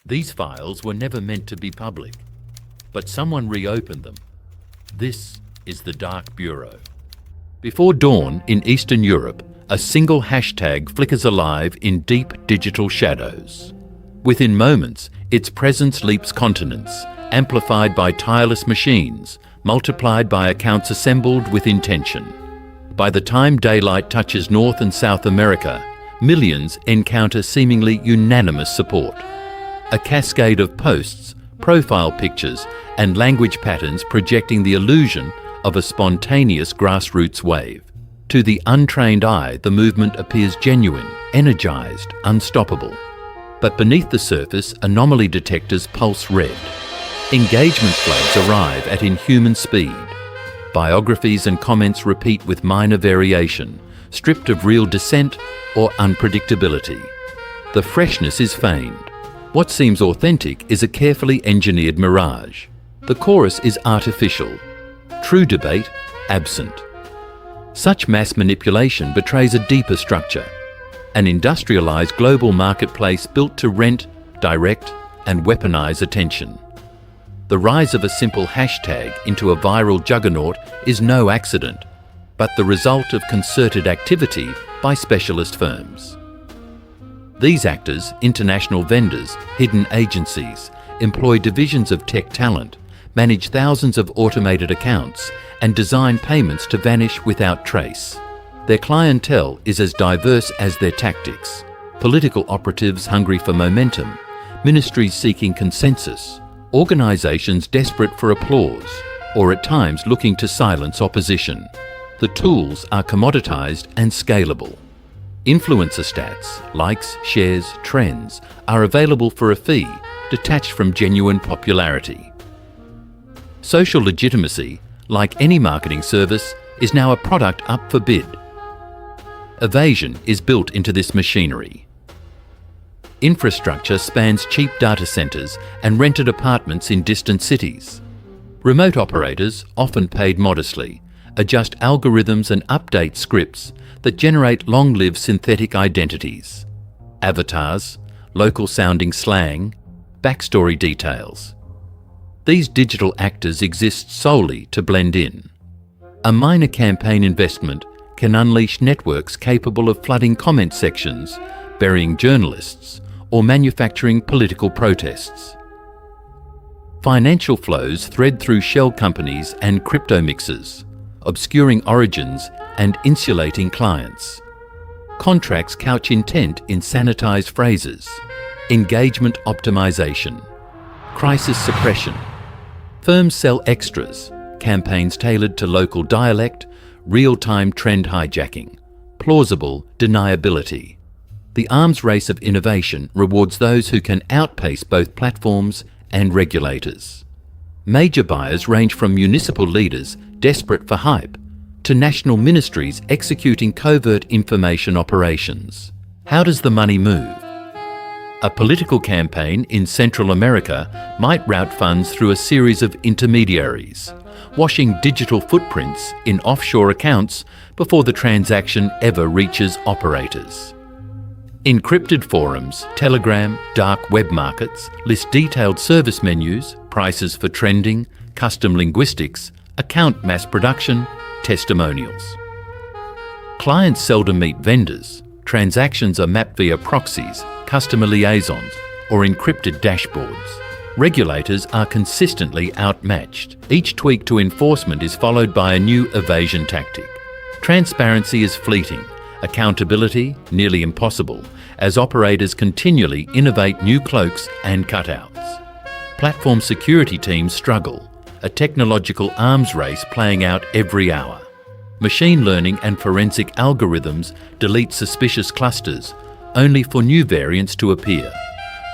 These files were never meant to be public, but someone reopened them. This is the Dark Bureau. Before dawn in Eastern Europe, a single hashtag flickers alive in deep digital shadows. Within moments, its presence leaps continents, amplified by tireless machines, multiplied by accounts assembled with intention. By the time daylight touches North and South America, millions encounter seemingly unanimous support. A cascade of posts, profile pictures, and language patterns projecting the illusion of a spontaneous grassroots wave. To the untrained eye, the movement appears genuine, energized, unstoppable. But beneath the surface, anomaly detectors pulse red. Engagement flags arrive at inhuman speed. Biographies and comments repeat with minor variation, stripped of real dissent or unpredictability. The freshness is feigned. What seems authentic is a carefully engineered mirage. The chorus is artificial. True debate, absent. Such mass manipulation betrays a deeper structure, an industrialized global marketplace built to rent, direct, and weaponize attention. The rise of a simple hashtag into a viral juggernaut is no accident, but the result of concerted activity by specialist firms. These actors, international vendors, hidden agencies, employ divisions of tech talent, manage thousands of automated accounts, and design payments to vanish without trace. Their clientele is as diverse as their tactics. Political operatives hungry for momentum, ministries seeking consensus, organisations desperate for applause, or at times looking to silence opposition. The tools are commoditised and scalable. Influencer stats, likes, shares, trends are available for a fee, detached from genuine popularity. Social legitimacy, like any marketing service, is now a product up for bid. Evasion is built into this machinery. Infrastructure spans cheap data centres and rented apartments in distant cities. Remote operators, often paid modestly, adjust algorithms and update scripts that generate long-lived synthetic identities. Avatars, local-sounding slang, backstory details. These digital actors exist solely to blend in. A minor campaign investment can unleash networks capable of flooding comment sections, burying journalists, or manufacturing political protests. Financial flows thread through shell companies and crypto mixers, obscuring origins and insulating clients. Contracts couch intent in sanitized phrases. Engagement optimization. Crisis suppression. Firms sell extras, campaigns tailored to local dialect, real-time trend hijacking, plausible deniability. The arms race of innovation rewards those who can outpace both platforms and regulators. Major buyers range from municipal leaders desperate for hype to national ministries executing covert information operations. How does the money move? A political campaign in Central America might route funds through a series of intermediaries, washing digital footprints in offshore accounts before the transaction ever reaches operators. Encrypted forums, Telegram, dark web markets list detailed service menus, prices for trending, custom linguistics, account mass production, testimonials. Clients seldom meet vendors. Transactions are mapped via proxies, customer liaisons, or encrypted dashboards. Regulators are consistently outmatched. Each tweak to enforcement is followed by a new evasion tactic. Transparency is fleeting, accountability nearly impossible, as operators continually innovate new cloaks and cutouts. Platform security teams struggle, a technological arms race playing out every hour. Machine learning and forensic algorithms delete suspicious clusters, only for new variants to appear,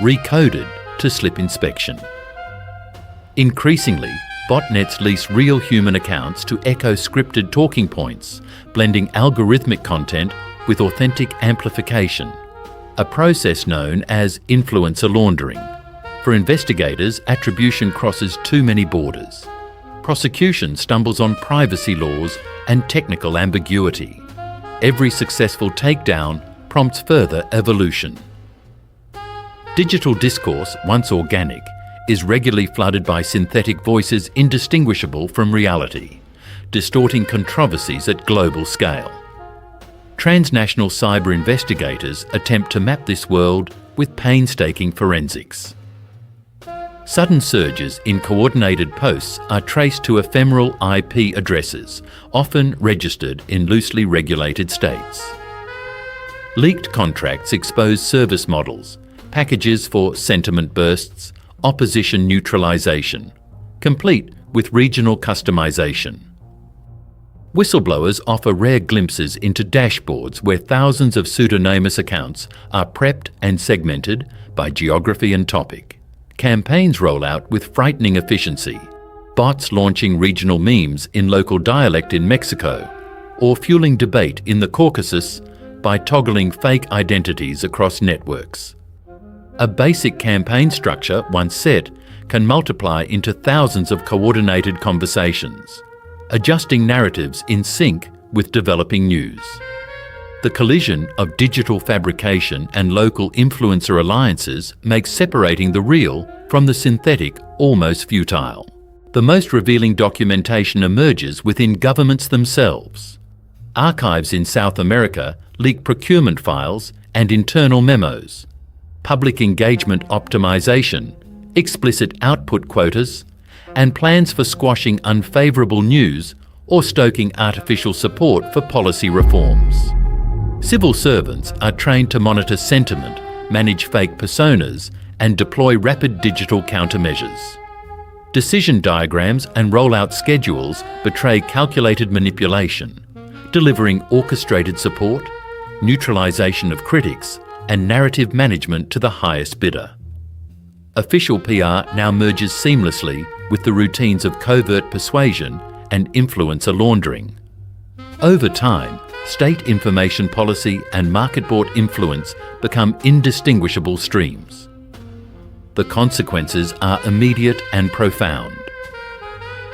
recoded to slip inspection. Increasingly, botnets lease real human accounts to echo scripted talking points, blending algorithmic content with authentic amplification, a process known as influencer laundering. For investigators, attribution crosses too many borders. Prosecution stumbles on privacy laws and technical ambiguity. Every successful takedown prompts further evolution. Digital discourse, once organic, is regularly flooded by synthetic voices indistinguishable from reality, distorting controversies at global scale. Transnational cyber investigators attempt to map this world with painstaking forensics. Sudden surges in coordinated posts are traced to ephemeral IP addresses, often registered in loosely regulated states. Leaked contracts expose service models, packages for sentiment bursts, opposition neutralisation, complete with regional customisation. Whistleblowers offer rare glimpses into dashboards where thousands of pseudonymous accounts are prepped and segmented by geography and topic. Campaigns roll out with frightening efficiency, bots launching regional memes in local dialect in Mexico, or fueling debate in the Caucasus by toggling fake identities across networks. A basic campaign structure, once set, can multiply into thousands of coordinated conversations, adjusting narratives in sync with developing news. The collision of digital fabrication and local influencer alliances makes separating the real from the synthetic almost futile. The most revealing documentation emerges within governments themselves. Archives in South America leak procurement files and internal memos, public engagement optimization, explicit output quotas, and plans for squashing unfavourable news or stoking artificial support for policy reforms. Civil servants are trained to monitor sentiment, manage fake personas, and deploy rapid digital countermeasures. Decision diagrams and rollout schedules betray calculated manipulation, delivering orchestrated support, neutralisation of critics, and narrative management to the highest bidder. Official PR now merges seamlessly with the routines of covert persuasion and influencer laundering. Over time, state information policy and market-bought influence become indistinguishable streams. The consequences are immediate and profound.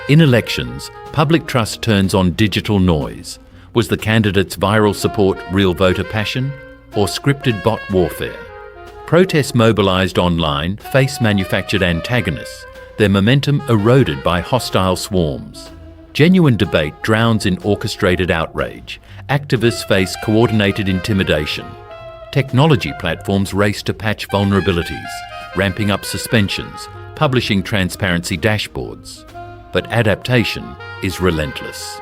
In elections, public trust turns on digital noise. Was the candidate's viral support real voter passion or scripted bot warfare? Protests mobilised online face manufactured antagonists, their momentum eroded by hostile swarms. Genuine debate drowns in orchestrated outrage. Activists face coordinated intimidation. Technology platforms race to patch vulnerabilities, ramping up suspensions, publishing transparency dashboards. But adaptation is relentless.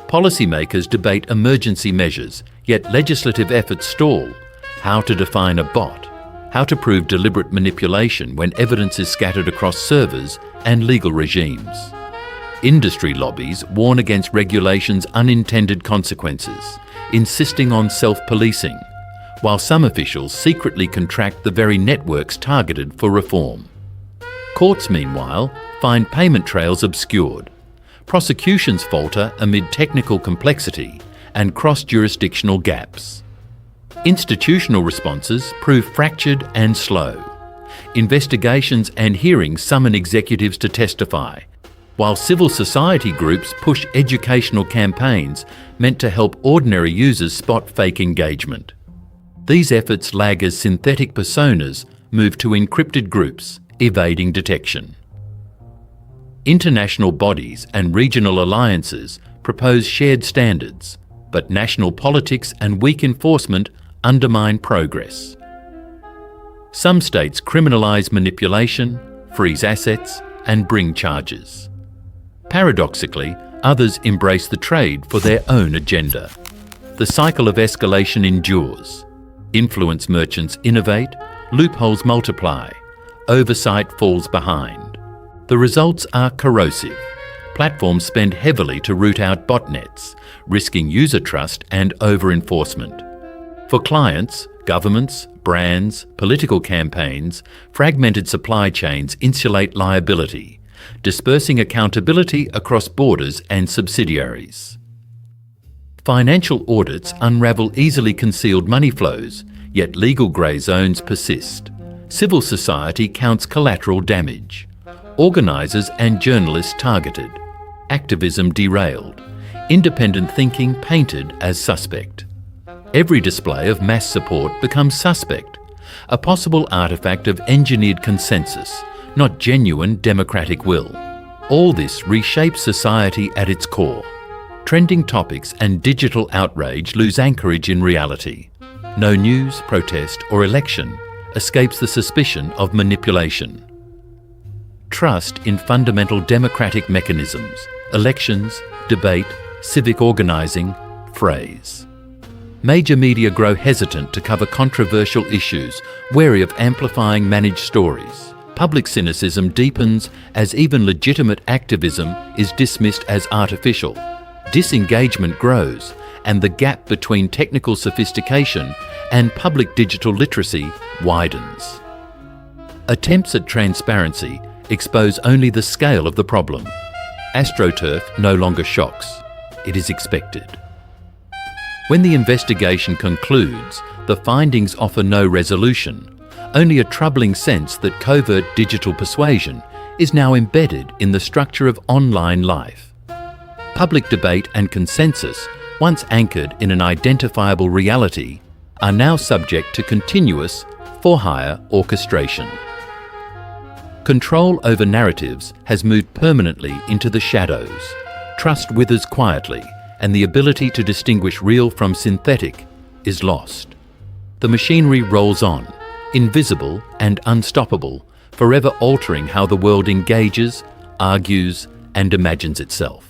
Policymakers debate emergency measures, yet legislative efforts stall. How to define a bot, how to prove deliberate manipulation when evidence is scattered across servers and legal regimes. Industry lobbies warn against regulation's unintended consequences, insisting on self-policing, while some officials secretly contract the very networks targeted for reform. Courts, meanwhile, find payment trails obscured. Prosecutions falter amid technical complexity and cross-jurisdictional gaps. Institutional responses prove fractured and slow. Investigations and hearings summon executives to testify, while civil society groups push educational campaigns meant to help ordinary users spot fake engagement. These efforts lag as synthetic personas move to encrypted groups, evading detection. International bodies and regional alliances propose shared standards, but national politics and weak enforcement undermine progress. Some states criminalise manipulation, freeze assets, and bring charges. Paradoxically, others embrace the trade for their own agenda. The cycle of escalation endures. Influence merchants innovate, loopholes multiply, oversight falls behind. The results are corrosive. Platforms spend heavily to root out botnets, risking user trust and over-enforcement. For clients, governments, brands, political campaigns, fragmented supply chains insulate liability, dispersing accountability across borders and subsidiaries. Financial audits unravel easily concealed money flows, yet legal grey zones persist. Civil society counts collateral damage. Organisers and journalists targeted. Activism derailed. Independent thinking painted as suspect. Every display of mass support becomes suspect. a possible artifact of engineered consensus, not genuine democratic will. All this reshapes society at its core. Trending topics and digital outrage lose anchorage in reality. No news, protest or election escapes the suspicion of manipulation. Trust in fundamental democratic mechanisms, elections, debate, civic organising, phrase. Major media grow hesitant to cover controversial issues, wary of amplifying managed stories. Public cynicism deepens as even legitimate activism is dismissed as artificial. Disengagement grows, and the gap between technical sophistication and public digital literacy widens. Attempts at transparency expose only the scale of the problem. AstroTurf no longer shocks. It is expected. When the investigation concludes, the findings offer no resolution, only a troubling sense that covert digital persuasion is now embedded in the structure of online life. Public debate and consensus, once anchored in an identifiable reality, are now subject to continuous, for-hire orchestration. Control over narratives has moved permanently into the shadows. Trust withers quietly, and the ability to distinguish real from synthetic is lost. The machinery rolls on, invisible and unstoppable, forever altering how the world engages, argues, and imagines itself.